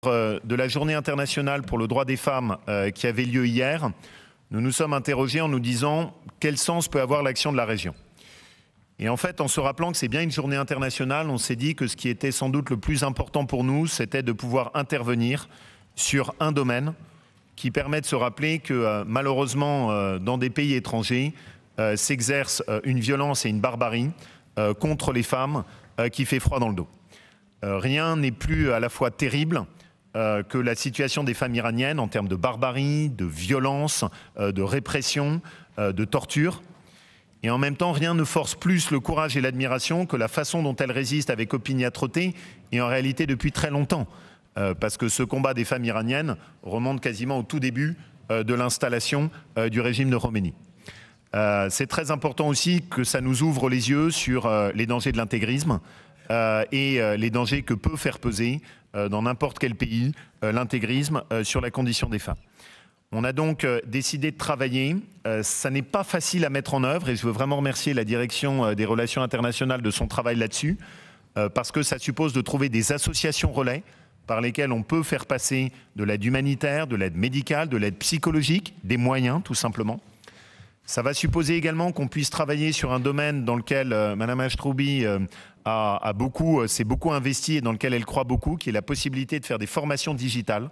De la Journée internationale pour le droit des femmes qui avait lieu hier, nous nous sommes interrogés en nous disant quel sens peut avoir l'action de la région. Et en fait, en se rappelant que c'est bien une journée internationale, on s'est dit que ce qui était sans doute le plus important pour nous, c'était de pouvoir intervenir sur un domaine qui permet de se rappeler que malheureusement, dans des pays étrangers, s'exerce une violence et une barbarie contre les femmes qui fait froid dans le dos. Rien n'est plus à la fois terrible que la situation des femmes iraniennes en termes de barbarie, de violence, de répression, de torture. Et en même temps, rien ne force plus le courage et l'admiration que la façon dont elles résistent avec opiniâtreté et en réalité depuis très longtemps. Parce que ce combat des femmes iraniennes remonte quasiment au tout début de l'installation du régime de Khomeini. C'est très important aussi que ça nous ouvre les yeux sur les dangers de l'intégrisme et les dangers que peut faire peser dans n'importe quel pays l'intégrisme sur la condition des femmes. On a donc décidé de travailler. Ça n'est pas facile à mettre en œuvre et je veux vraiment remercier la direction des relations internationales de son travail là-dessus parce que ça suppose de trouver des associations relais par lesquelles on peut faire passer de l'aide humanitaire, de l'aide médicale, de l'aide psychologique, des moyens tout simplement. Ça va supposer également qu'on puisse travailler sur un domaine dans lequel Mme Achtroubi s'est beaucoup investie et dans lequel elle croit beaucoup, qui est la possibilité de faire des formations digitales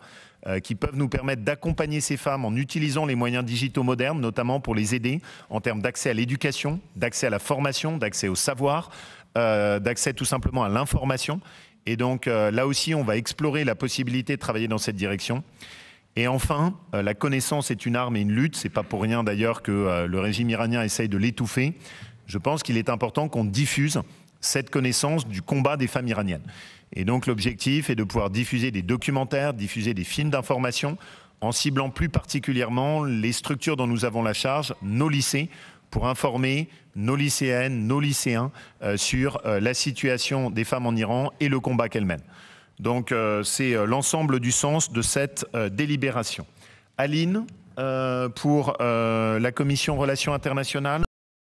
qui peuvent nous permettre d'accompagner ces femmes en utilisant les moyens digitaux modernes, notamment pour les aider en termes d'accès à l'éducation, d'accès à la formation, d'accès au savoir, d'accès tout simplement à l'information. Et donc là aussi, on va explorer la possibilité de travailler dans cette direction. Et enfin, la connaissance est une arme et une lutte. Ce n'est pas pour rien d'ailleurs que le régime iranien essaye de l'étouffer. Je pense qu'il est important qu'on diffuse cette connaissance du combat des femmes iraniennes. Et donc l'objectif est de pouvoir diffuser des documentaires, diffuser des films d'information, en ciblant plus particulièrement les structures dont nous avons la charge, nos lycées, pour informer nos lycéennes, nos lycéens sur la situation des femmes en Iran et le combat qu'elles mènent. Donc c'est l'ensemble du sens de cette délibération. Aline, pour la Commission Relations Internationales.